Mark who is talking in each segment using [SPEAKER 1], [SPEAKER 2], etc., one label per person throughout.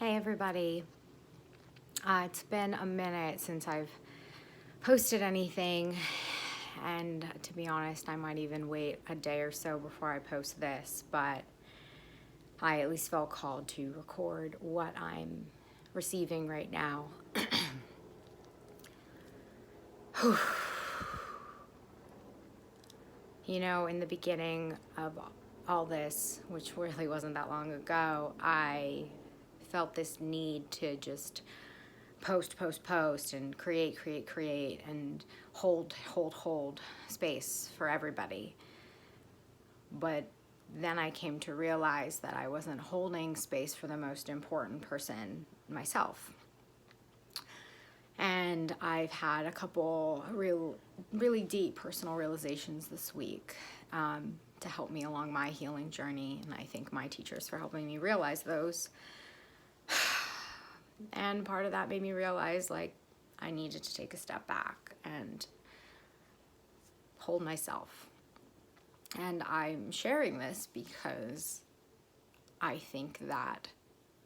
[SPEAKER 1] Hey everybody, it's been a minute since I've posted anything, and to be honest, I might even wait a day or so before I post this, but I at least felt called to record what I'm receiving right now. You know, in the beginning of all this, which really wasn't that long ago, I felt this need to just post and create and hold space for everybody. But then I came to realize that I wasn't holding space for the most important person, myself. And I've had a couple really deep personal realizations this week to help me along my healing journey. And I thank my teachers for helping me realize those. And part of that made me realize, like, I needed to take a step back and hold myself. And I'm sharing this because I think that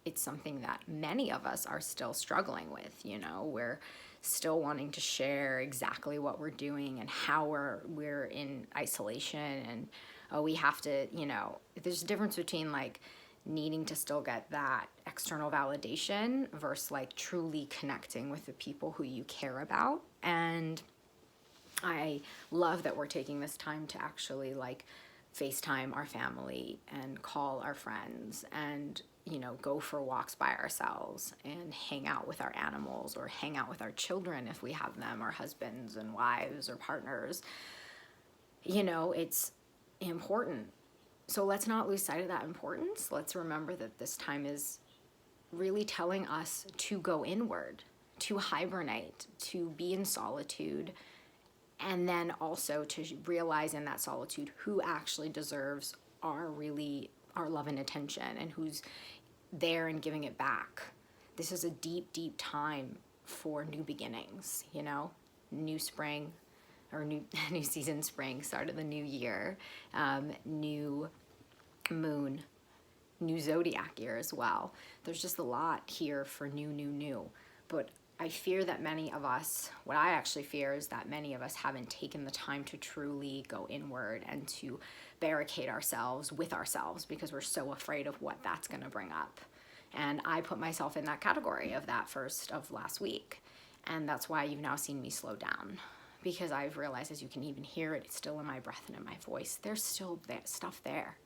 [SPEAKER 1] it's something that many of us are still struggling with. You know, we're still wanting to share exactly what we're doing and how we're in isolation, and we have to, you know, there's a difference between like needing to still get that external validation versus like truly connecting with the people who you care about. And I love that we're taking this time to actually like FaceTime our family and call our friends and, you know, go for walks by ourselves and hang out with our animals or hang out with our children if we have them, our husbands and wives or partners. You know, it's important. So let's not lose sight of that importance. Let's remember that this time is really telling us to go inward, to hibernate, to be in solitude, and then also to realize in that solitude who actually deserves our love and attention and who's there and giving it back. This is a deep time for new beginnings, you know, new spring or new season, spring, start of the new year, new moon, new zodiac year as well. There's just a lot here for new. But I fear that many of us, what I actually fear is that many of us haven't taken the time to truly go inward and to barricade ourselves with ourselves because we're so afraid of what that's going to bring up. And I put myself in that category of that first of last week. And that's why you've now seen me slow down, because I've realized, as you can even hear it, it's still in my breath and in my voice. There's still stuff there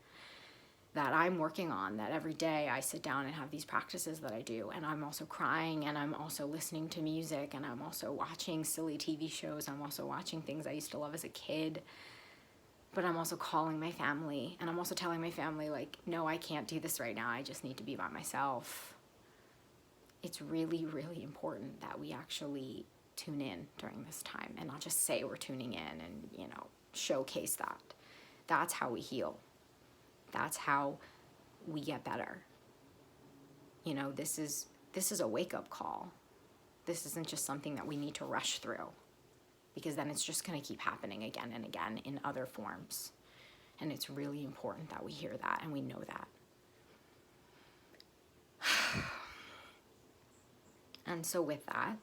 [SPEAKER 1] that I'm working on, that every day I sit down and have these practices that I do, and I'm also crying, and I'm also listening to music, and I'm also watching silly TV shows, I'm also watching things I used to love as a kid, but I'm also calling my family, and I'm also telling my family, like, no, I can't do this right now, I just need to be by myself. It's really important that we actually tune in during this time, and not just say we're tuning in and, you know, showcase that. That's how we heal. That's how we get better. You know, this is a wake-up call. This isn't just something that we need to rush through, because then it's just going to keep happening again and again in other forms. And it's really important that we hear that and we know that. And so with that,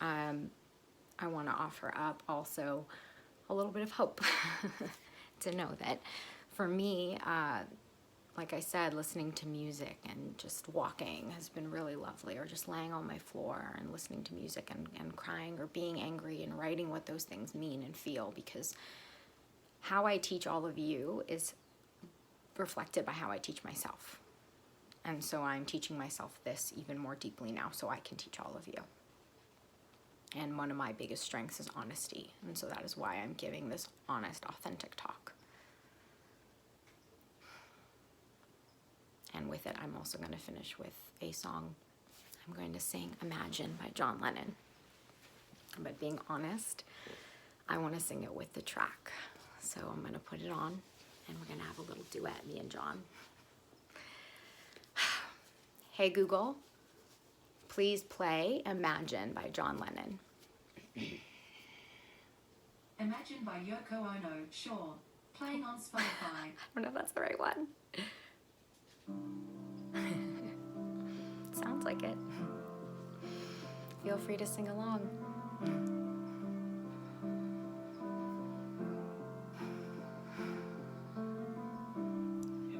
[SPEAKER 1] I want to offer up also a little bit of hope to know that for me, like I said, listening to music and just walking has been really lovely, or just laying on my floor and listening to music and crying or being angry and writing what those things mean and feel, because how I teach all of you is reflected by how I teach myself. And so I'm teaching myself this even more deeply now so I can teach all of you. And one of my biggest strengths is honesty. And so that is why I'm giving this honest, authentic talk. And with it, I'm also going to finish with a song. I'm going to sing Imagine by John Lennon. But being honest, I want to sing it with the track. So I'm going to put it on, and we're going to have a little duet, me and John. Hey Google, please play Imagine by John Lennon.
[SPEAKER 2] Imagine by Yoko Ono, sure. Playing on Spotify.
[SPEAKER 1] I don't know if that's the right one. like it. Feel free to sing along.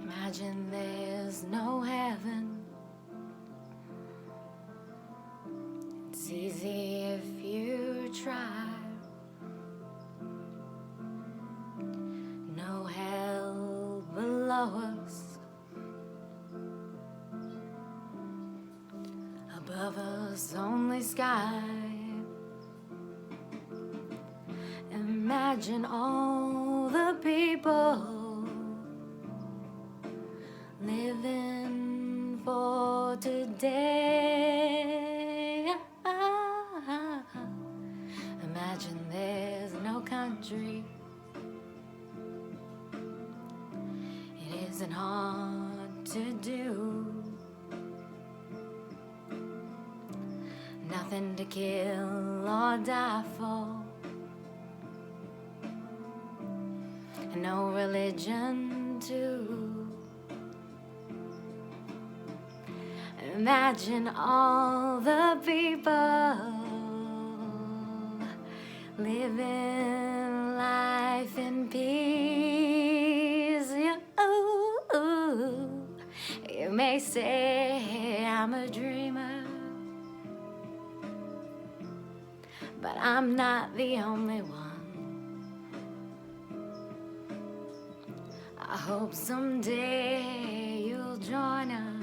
[SPEAKER 1] Imagine there's no heaven. It's easy if you try. No hell below us. Above us, only sky. Imagine all the people living for today. Imagine there's no country. It isn't hard to do. Nothing to kill or die for. And no religion too. Imagine all the people living life in peace. You may say I'm a dreamer, but I'm not the only one. I hope someday you'll join us,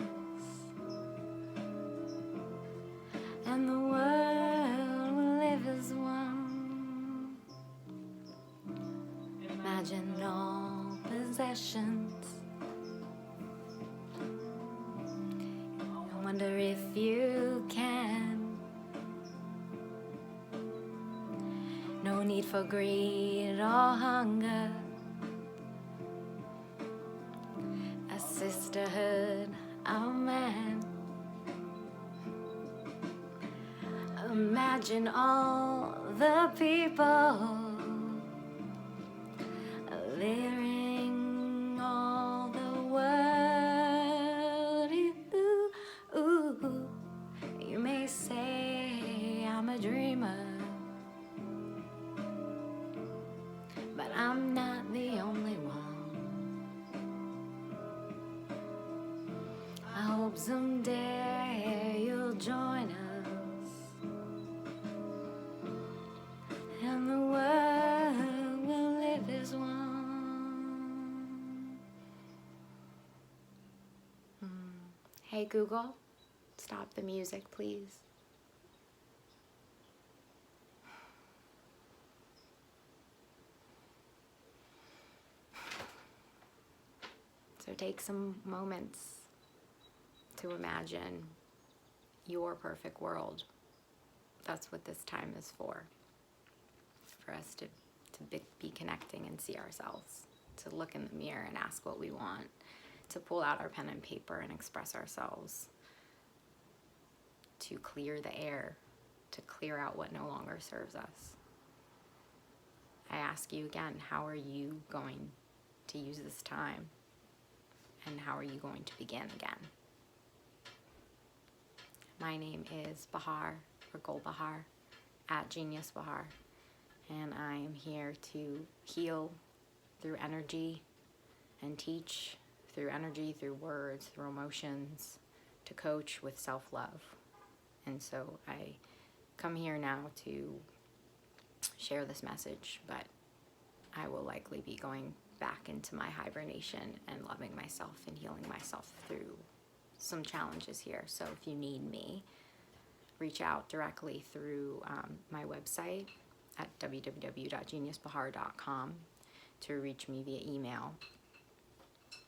[SPEAKER 1] and the world will live as one. Imagine all possessions. I wonder if you can. No need for greed or hunger. A sisterhood of man. Imagine all the people clearing all the world. You may say I'm a dreamer, but I'm not the only one. I hope someday you'll join us, and the world will live as one. Hey Google, stop the music, please. So take some moments to imagine your perfect world. That's what this time is for us to be connecting and see ourselves, to look in the mirror and ask what we want, to pull out our pen and paper and express ourselves, to clear the air, to clear out what no longer serves us. I ask you again, how are you going to use this time? And how are you going to begin again? My name is Bahar, or Golebahar, at Genius Bahar, and I am here to heal through energy and teach through energy, through words, through emotions, to coach with self-love. And so I come here now to share this message, but I will likely be going back into my hibernation and loving myself and healing myself through some challenges here. So if you need me, reach out directly through my website at www.geniusbahar.com to reach me via email,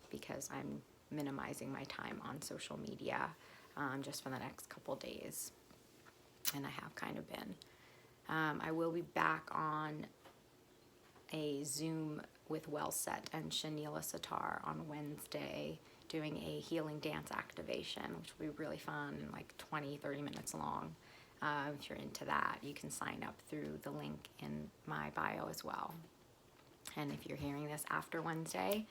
[SPEAKER 1] because I'm minimizing my time on social media just for the next couple days, and I have kind of been. I will be back on a Zoom with WellSet and Shanila Sattar on Wednesday, doing a healing dance activation, which will be really fun, like 20-30 minutes long. If you're into that, you can sign up through the link in my bio as well. And if you're hearing this after Wednesday,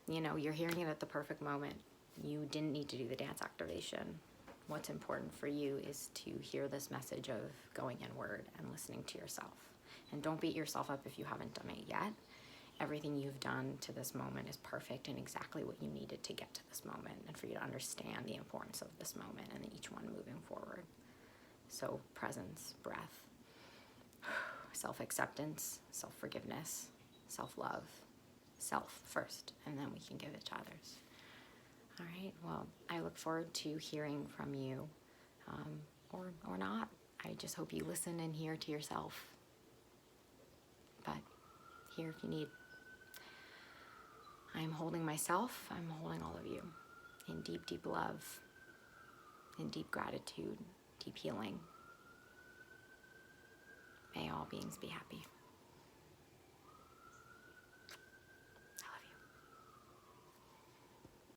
[SPEAKER 1] you know, you're hearing it at the perfect moment. You didn't need to do the dance activation what's important for you is to hear this message of going inward and listening to yourself. And don't beat yourself up if you haven't done it yet. Everything you've done to this moment is perfect and exactly what you needed to get to this moment, and for you to understand the importance of this moment and each one moving forward. So presence, breath, self-acceptance, self-forgiveness, self-love, self first, and then we can give it to others. All right, well, I look forward to hearing from you, or not. I just hope you listen and hear to yourself, but here if you need. I'm holding myself, I'm holding all of you in deep, deep love, in deep gratitude, deep healing. May all beings be happy.